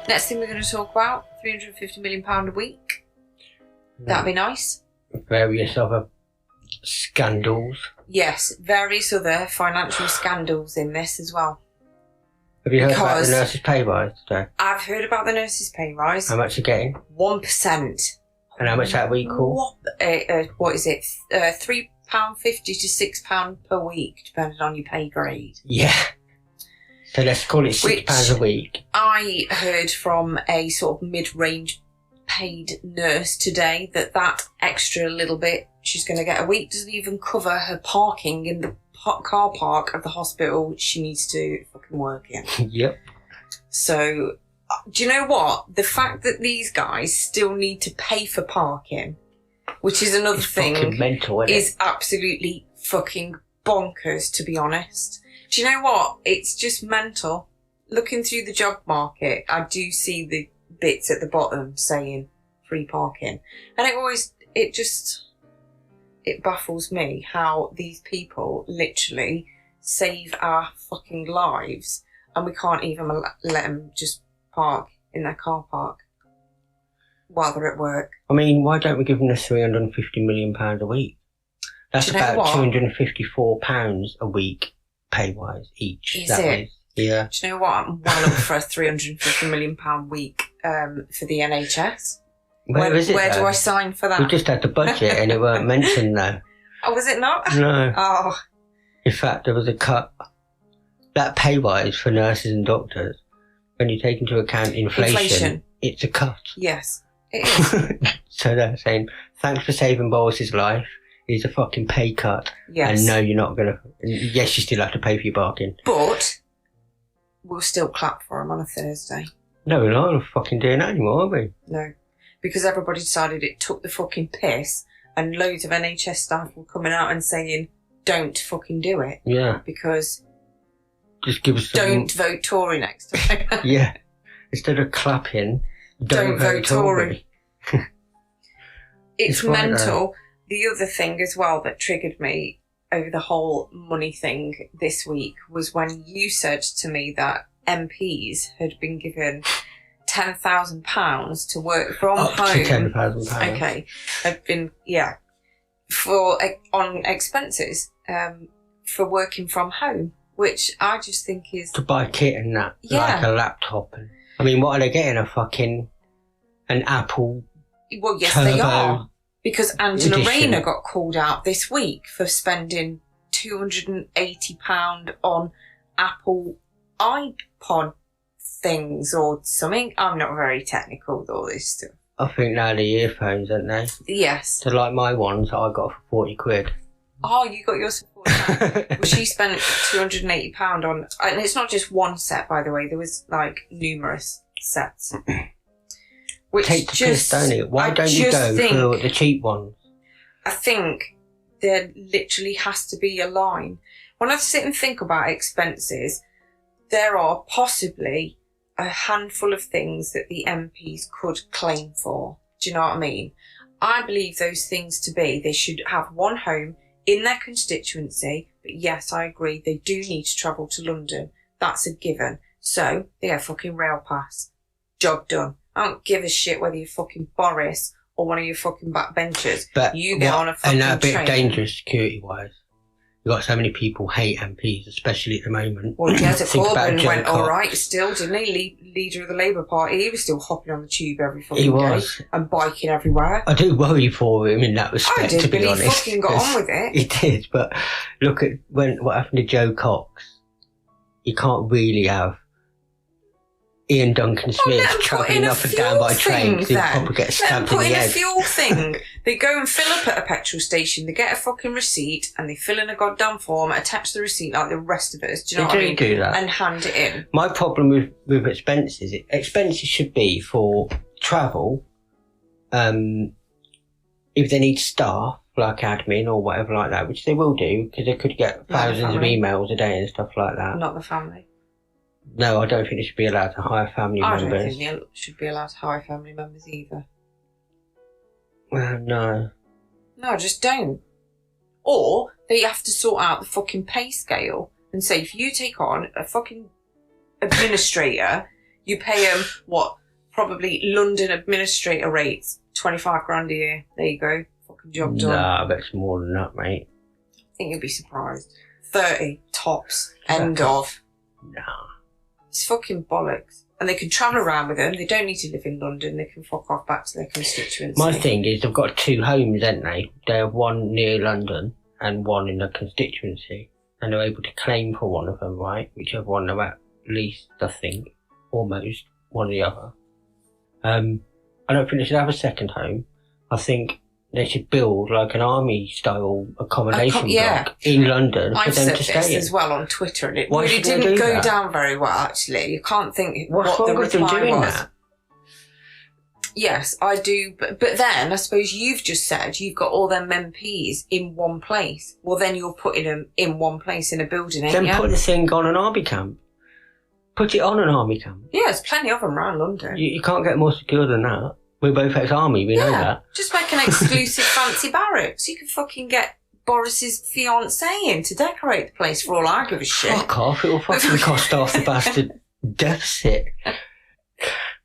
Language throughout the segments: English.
Next thing we're going to talk about, £350 million a week. That'd be nice. Various other scandals. Yes, various other financial scandals in this as well. Have you heard about the nurses' pay rise today? I've heard about the nurses' pay rise. How much are you getting? 1%. And how much that week call? What is it? £3.50 to £6 per week, depending on your pay grade. Yeah. So let's call it £6 a week. I heard from a sort of mid-range paid nurse today that extra little bit she's going to get a week doesn't even cover her parking in the car park of the hospital she needs to fucking work in. Yep. So, do you know what? The fact that these guys still need to pay for parking, which is another thing, fucking mental, isn't is absolutely fucking bonkers, to be honest. Do you know what? It's just mental. Looking through the job market, I do see the bits at the bottom saying free parking. And it baffles me how these people literally save our fucking lives and we can't even let them just park in their car park while they're at work. I mean, why don't we give them the £350 million a week? That's about £254 a week pay-wise each. Is it? Yeah. Do you know what? I'm well up for a £350 million week for the NHS. Where is it? Where do I sign for that? We just had the budget and it weren't mentioned though. Oh, was it not? No. Oh. In fact, there was a cut. That pay rise for nurses and doctors, when you take into account inflation. It's a cut. Yes, it is. So they're saying, thanks for saving Boris's life. Here's a fucking pay cut. Yes. And no, you're not going to. Yes, you still have to pay for your parking. But we'll still clap for him on a Thursday. No, we're not fucking doing that anymore, are we? No. Because everybody decided it took the fucking piss and loads of NHS staff were coming out and saying, don't fucking do it. Yeah. Because just give us don't vote Tory next time. Yeah. Instead of clapping, don't vote Tory. It's mental. The other thing as well that triggered me over the whole money thing this week was when you said to me that MPs had been given £10,000 to work from home. Up to £10,000. Okay. Have been, on expenses for working from home, which I just think is... To buy kit and that, like a laptop. And, I mean, what are they getting? An Apple Well, yes, Turbo they are. Because Angela edition. Rayner got called out this week for spending £280 on Apple iPod things or something. I'm not very technical with all this stuff. I think they're the earphones, aren't they? Yes. So like my ones I got for 40 quid. Oh, you got yours for £40. Well, she spent £280 on... And it's not just one set, by the way. There was, like, numerous sets. Which Take the piss, don't it? Why don't you go for the cheap ones? I think there literally has to be a line. When I sit and think about expenses, there are possibly a handful of things that the MPs could claim for. Do you know what I mean? I believe those things to be, they should have one home in their constituency. But yes, I agree, they do need to travel to London. That's a given. So, they get a fucking rail pass. Job done. I don't give a shit whether you're fucking Boris or one of your fucking backbenchers. But you get on a fucking train. And a bit dangerous security-wise. You've got so many people hate MPs, especially at the moment. Well, yes, Corbyn went all right still, didn't he? Leader of the Labour Party. He was still hopping on the tube every fucking day and biking everywhere. I do worry for him in that respect, I did, to be but honest. he fucking got on with it. He did, but look at what happened to Joe Cox. You can't really have Ian Duncan Smith travelling up and down by train because he'll probably get stabbed in the head. Put in a fuel thing. They go and fill up at a petrol station, they get a fucking receipt, and they fill in a goddamn form, attach the receipt like the rest of us. Do you know what I mean? They do that. And hand it in. My problem with expenses should be for travel, if they need staff, like admin or whatever like that, which they will do, because they could get thousands of emails a day and stuff like that. Not the family. No, I don't think they should be allowed to hire family members. I don't think they should be allowed to hire family members either. No. No, just don't. Or they have to sort out the fucking pay scale and say, if you take on a fucking administrator, You pay them, probably London administrator rates, 25 grand a year. There you go. Fucking job done. Nah, I bet it's more than that, mate. I think you'd be surprised. 30 tops. End of. Nah. It's fucking bollocks. And they can travel around with them. They don't need to live in London. They can fuck off back to their constituency. My thing is, they've got 2 homes, haven't they? They have one near London and one in the constituency. And they're able to claim for one of them, right? Whichever one they're at least, I think. Almost. One or the other. I don't think they should have a second home. I think they should build like an army-style accommodation block in London for them to stay in. I've said this as well on Twitter, and it Why really didn't go down very well, actually. You can't think what the reply was. That? Yes, I do. But then, I suppose you've just said you've got all them MPs in one place. Well, then you're putting them in one place in a building, ain't you? Then put the thing on an army camp. Put it on an army camp. Yeah, there's plenty of them around London. You can't get more secure than that. We're both ex-army, we know that. Just make an exclusive fancy barracks. You can fucking get Boris's fiancée in to decorate the place for all I give a shit. Fuck off, it'll fucking cost half the bastard deficit.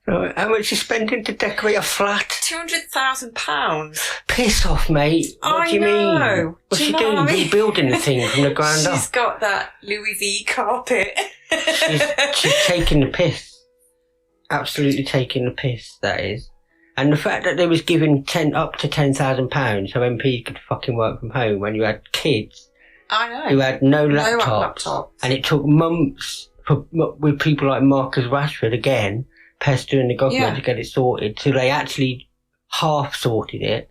How much are you spending to decorate a flat? £200,000. Piss off, mate. What do you mean? What's she doing? Rebuilding the thing from the ground up. She's got that Louis V carpet. She's taking the piss. Absolutely taking the piss, that is. And the fact that they was giving up to £10,000 so MPs could fucking work from home when you had kids who had no laptops. And it took months with people like Marcus Rashford, again, pestering the government to get it sorted, till they actually half sorted it.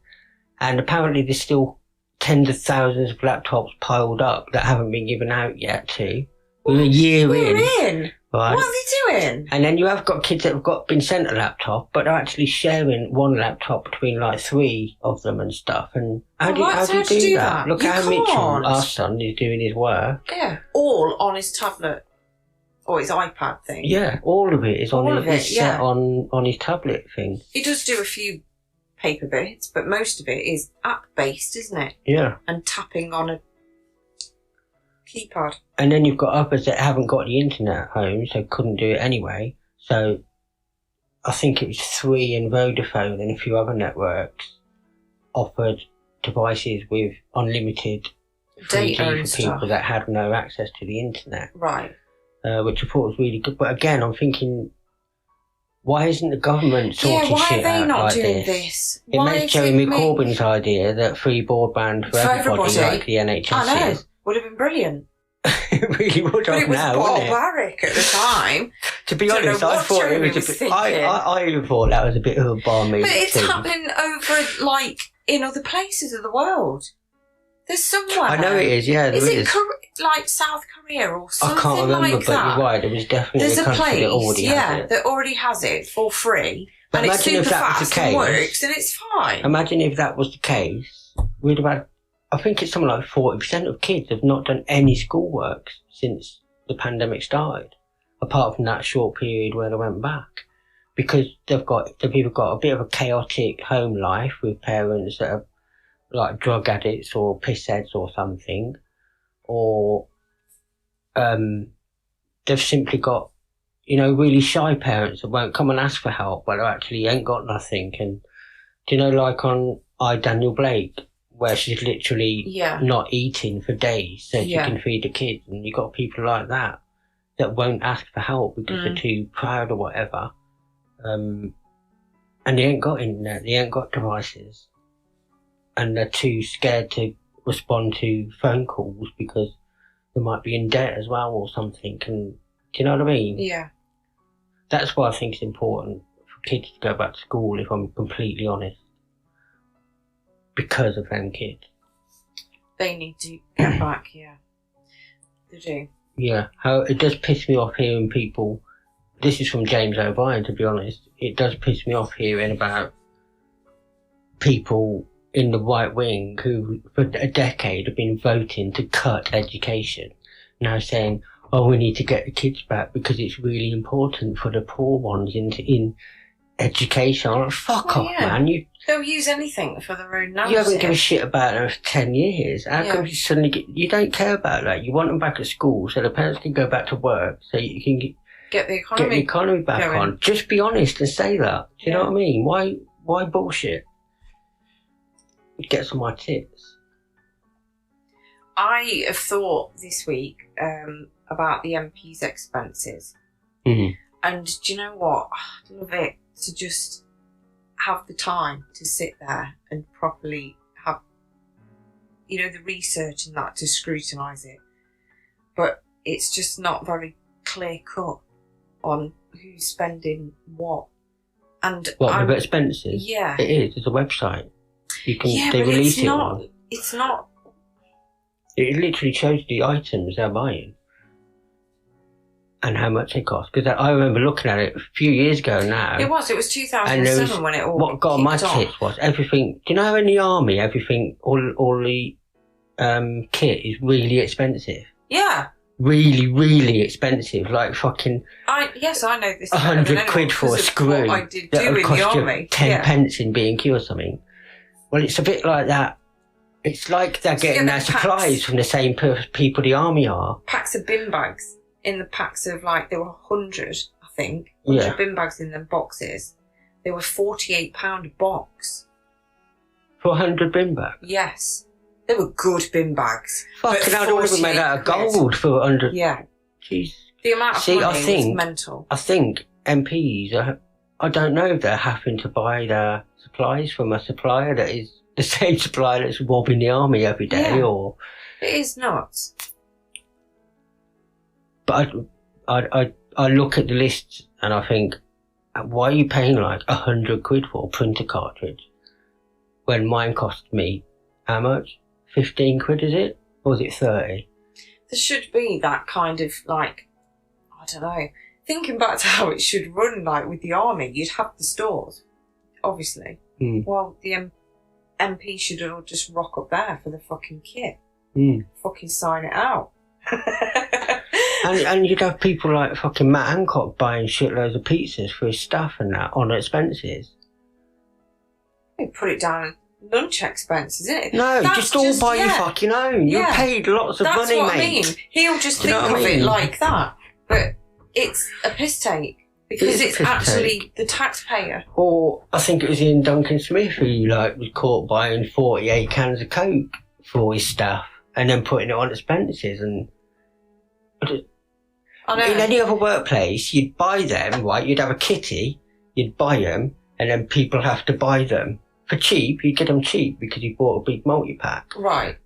And apparently there's still tens of thousands of laptops piled up that haven't been given out yet too. We're a year in. Right? What are they doing? And then you have got kids that have been sent a laptop, but they're actually sharing one laptop between like 3 of them and stuff. And how do you do that? Look how Mitchell, our son, is doing his work. Yeah, all on his tablet or his iPad thing. Yeah, all of it is set on his tablet thing. He does do a few paper bits, but most of it is app based, isn't it? Yeah. And tapping on a keypad. And then you've got others that haven't got the internet at home, so couldn't do it anyway. So I think it was 3 and Vodafone and a few other networks offered devices with unlimited data for people that had no access to the internet. Right. Which I thought was really good. But again, I'm thinking, why isn't the government sorting shit out like this? It makes Jeremy Corbyn's idea that free broadband for everybody like the NHS I know. Would have been brilliant. It really would have now, wouldn't it? Barbaric at the time. To be honest, I thought it was a bit. I thought that was a bit of a balmy. But it's happening over, like, in other places of the world. There's somewhere. I know it is. Yeah, there is. Is it like South Korea or something like that? I can't remember, but you're right. There was definitely a country that already has it. that already has it for free, and it's super fast and works, and it's fine. Imagine if that was the case. We'd have had. I think it's something like 40% of kids have not done any schoolwork since the pandemic started, apart from that short period where they went back, because they've either got a bit of a chaotic home life with parents that are like drug addicts or pissheads or something, or they've simply got, really shy parents that won't come and ask for help, but they actually ain't got nothing. And like on Daniel Blake, where she's literally not eating for days so she can feed the kids. And you've got people like that won't ask for help because they're too proud or whatever. And they ain't got internet, they ain't got devices. And they're too scared to respond to phone calls because they might be in debt as well or something. And do you know what I mean? Yeah. That's why I think it's important for kids to go back to school, if I'm completely honest. Because of them kids. They need to get back, yeah. They do. Yeah. It does piss me off hearing people, this is from James O'Brien, to be honest, it does piss me off hearing about people in the right wing who for a decade have been voting to cut education, now saying, we need to get the kids back because it's really important for the poor ones in education. I'm like, fuck off, man. They'll use anything for their own narrative. You haven't given a shit about them for 10 years. How come you suddenly you don't care about that? You want them back at school so the parents can go back to work, so you can Get the economy back going. on. Just be honest and say that. Do you know what I mean? Why bullshit? It gets on my tits. I have thought this week about the MP's expenses. Mm-hmm. And do you know what? I'd love it to just have the time to sit there and properly have, the research and that to scrutinise it. But it's just not very clear cut on who's spending what. And with expenses? Yeah. It is. It's a website. They but release it's not. It's not. It literally shows the items they're buying and how much they cost. Because I remember looking at it a few years ago now. It was 2007 when it all what got on my tits was everything. Do you know how in the army everything, all the kit is really expensive? Yeah. Really, really expensive. Like fucking... Yes, I know this. 100 quid for a screw. I did do in the army. 10 pence in B&Q or something. Well, it's a bit like that. It's like they're getting their supplies from the same people the army are. Packs of bin bags. In the packs of, there were 100, I think. 100 bin bags in them boxes. They were £48 a box. For 100 bin bags? Yes. They were good bin bags. Fucking hell, they would have made out of gold for 100. Yeah. Jeez. The amount of money was mental. I think MPs I don't know if they're having to buy their supplies from a supplier that is the same supplier that's robbing the army every day, or... It is nuts. But I look at the lists and I think, why are you paying 100 quid for a printer cartridge when mine cost me, how much? 15 quid, is it? Or was it 30? There should be that kind of, I don't know. Thinking back to how it should run, with the army, you'd have the stores, obviously. Mm. Well, the MP should all just rock up there for the fucking kit. Mm. Fucking sign it out. and you'd have people like fucking Matt Hancock buying shitloads of pizzas for his staff and that on expenses. You put it down as lunch expenses, isn't it? No, just all by your fucking own. You paid lots of money, mate. That's what I mean. He'll just think of it like that. But it's a piss take. Because it's actually the taxpayer. Or I think it was Ian Duncan Smith who was caught buying 48 cans of Coke for his staff and then putting it on expenses. And I know. In any other workplace, you'd buy them, right? You'd have a kitty, you'd buy them, and then people have to buy them for cheap. You'd get them cheap because you bought a big multi-pack. Right.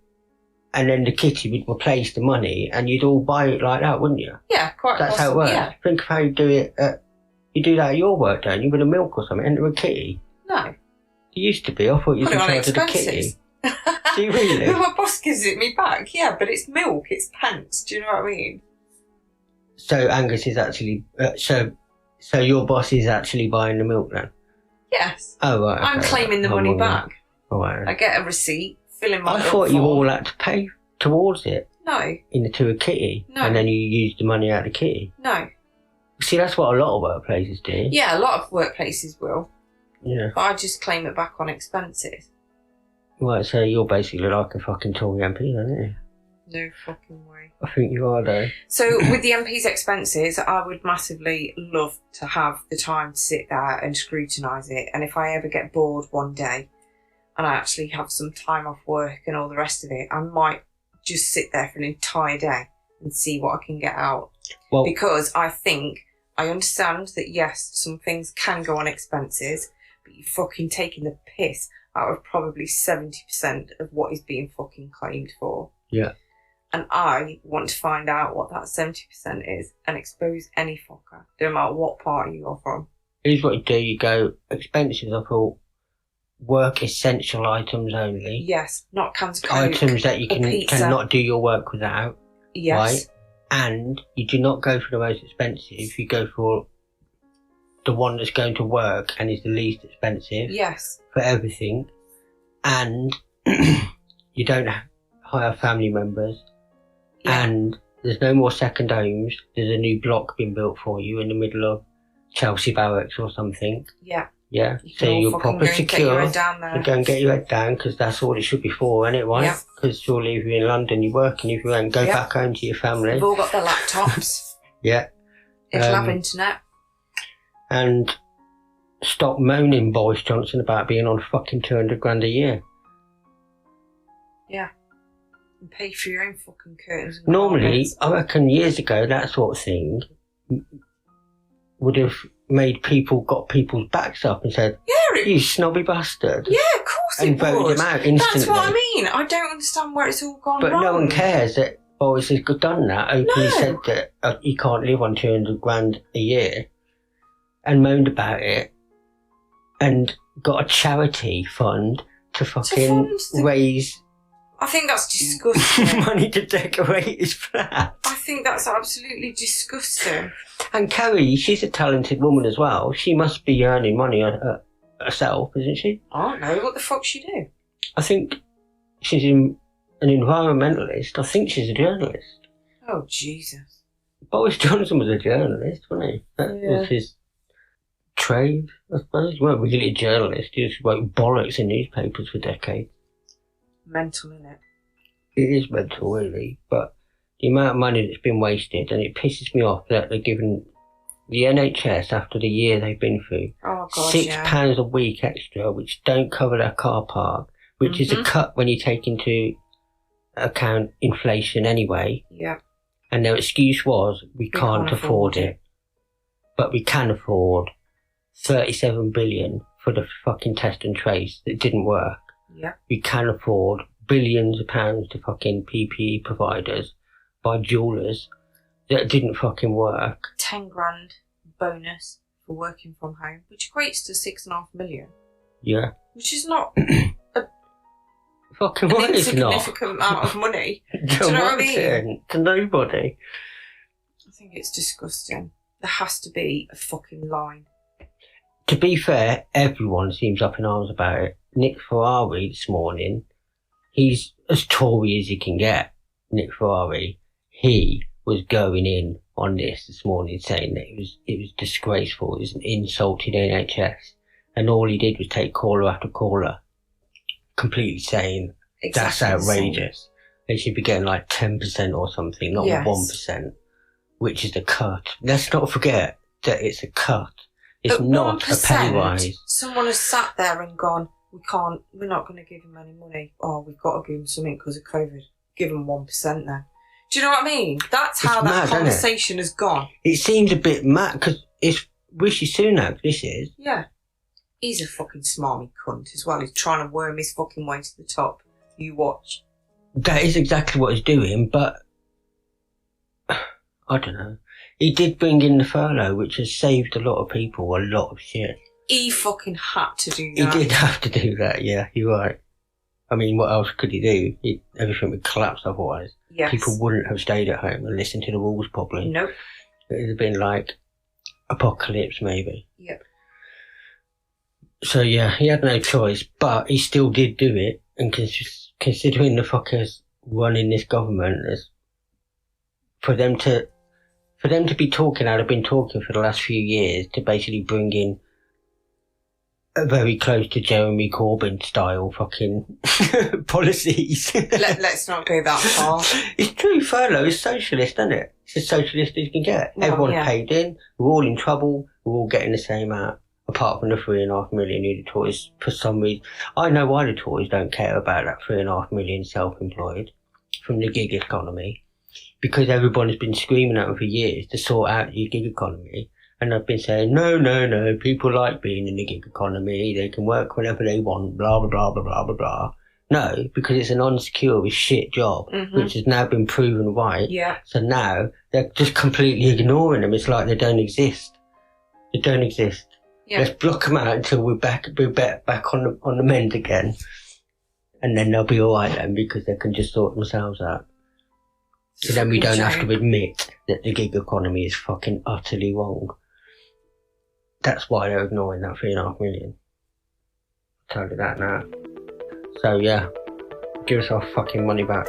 And then the kitty would replace the money, and you'd all buy it like that, wouldn't you? Yeah, quite. That's how it works. Yeah. Think of how you do it. You do that at your work, don't you? With a milk or something, into a kitty. No. It used to be. I thought you was in charge of the kitty. Do you really? My boss gives it me back. Yeah, but it's milk. It's pence. Do you know what I mean? So Angus is actually so your boss is actually buying the milk then? Yes. Oh right. Okay. I'm claiming the money back. Oh, right. I get a receipt, fill in my. I thought you all had to pay towards it. No. Into a kitty. No. And then you use the money out of the kitty. No. See, that's what a lot of workplaces do. Yeah, a lot of workplaces will. Yeah. But I just claim it back on expenses. Right, so you're basically like a fucking Tory MP, aren't you? No fucking way. I think you are, though. So, with the MP's expenses, I would massively love to have the time to sit there and scrutinise it. And if I ever get bored one day and I actually have some time off work and all the rest of it, I might just sit there for an entire day and see what I can get out. Well, because I understand that, yes, some things can go on expenses, but you're fucking taking the piss out of probably 70% of what is being fucking claimed for. Yeah. And I want to find out what that 70% is and expose any fucker, no matter what party you're from. Here's what you do. You go, expenses, I thought, work essential items only. Yes, not cans of Coke. Items that you cannot do your work without. Yes. Right? And you do not go for the most expensive. You go for the one that's going to work and is the least expensive. Yes. For everything. And you don't hire family members. Yeah. And there's no more second homes. There's a new block being built for you in the middle of Chelsea Barracks or something. Yeah. Yeah. So you're proper secure. You go and get your head down because that's all it should be for, isn't it, right? Yeah. Because surely if you're in London, you work, and if you don't, go back home to your family. They've all got their laptops. Yeah. It'll have internet. And stop moaning, Boris Johnson, about being on fucking 200 grand a year. Yeah. And pay for your own fucking curtains. And Normally, carpets. I reckon years ago, that sort of thing would have made got people's backs up and said, you snobby bastard. Yeah, of course and it would. voted him out instantly. That's what I mean. I don't understand where it's all gone but wrong. no one cares that Boris has done that, openly said that he can't live on 200 grand a year and moaned about it and got a charity fund to fucking raise... I think that's disgusting. money to decorate his flat. I think that's absolutely disgusting. And Kerry, she's a talented woman as well. She must be earning money on herself, isn't she? I don't know. What the fuck she do? I think she's an environmentalist. I think she's a journalist. Oh, Jesus. Boris Johnson was a journalist, wasn't he? That was his trade, I suppose. He weren't really a journalist. He just wrote bollocks in newspapers for decades. Mental, innit? It is mental, really. But the amount of money that's been wasted, and it pisses me off that they're giving the NHS, after the year they've been through, £6 a week extra, which don't cover their car park, which is a cut when you take into account inflation anyway. Yeah. And their excuse was, we can't afford it. But we can afford 37 billion for the fucking test and trace that didn't work. Yeah. We can afford billions of pounds to fucking PPE providers by jewellers that didn't fucking work. 10 grand bonus for working from home, which equates to 6.5 million. Yeah. Which is not fucking an insignificant amount of money. Do you know what I mean? To nobody. I think it's disgusting. There has to be a fucking line. To be fair, everyone seems up in arms about it. Nick Farage this morning, he's as Tory as he can get. Nick Farage, he was going in on this morning, saying that it was disgraceful, it was an insult to the NHS, and all he did was take caller after caller, completely saying that's outrageous. They should be getting like 10% or something, not 1%, which is a cut. Let's not forget that it's a cut. It's not a pay rise. Someone has sat there and gone, we're not going to give him any money. Oh, we've got to give him something because of COVID. Give him 1% then. Do you know what I mean? That's how that conversation has gone. It seems a bit mad because it's Rishi Sunak, this is. Yeah. He's a fucking smarmy cunt as well. He's trying to worm his fucking way to the top. You watch. That is exactly what he's doing, but I don't know. He did bring in the furlough, which has saved a lot of people a lot of shit. He fucking had to do that. He did have to do that, yeah, you're right. I mean, what else could he do? Everything would collapse otherwise. Yes. People wouldn't have stayed at home and listened to the rules properly. Nope. It would have been like apocalypse, maybe. Yep. So, yeah, he had no choice, but he still did do it. And considering the fuckers running this government, for them to be talking how they've been talking for the last few years, to basically bring in a very close to Jeremy Corbyn style fucking policies. Let's not go that far. It's true, furlough is socialist, isn't it? It's as socialist as you can get. Well, everyone's paid in, we're all in trouble, we're all getting the same out, apart from the 3.5 million who the Tories, for some reason. I know why the Tories don't care about that 3.5 million self-employed from the gig economy. Because everybody's been screaming at them for years to sort out the gig economy. And I've been saying, no, people like being in the gig economy, they can work whenever they want, blah, blah, blah, blah, blah, blah, blah. No, because it's an unsecure as shit job, which has now been proven right. Yeah. So now they're just completely ignoring them. It's like they don't exist. They don't exist. Yeah. Let's block them out until we're back on the mend again. And then they'll be alright then, because they can just sort themselves out. So then we don't have to admit that the gig economy is fucking utterly wrong. That's why they're ignoring that 3.5 million. I'll tell you that now. So yeah, give us our fucking money back.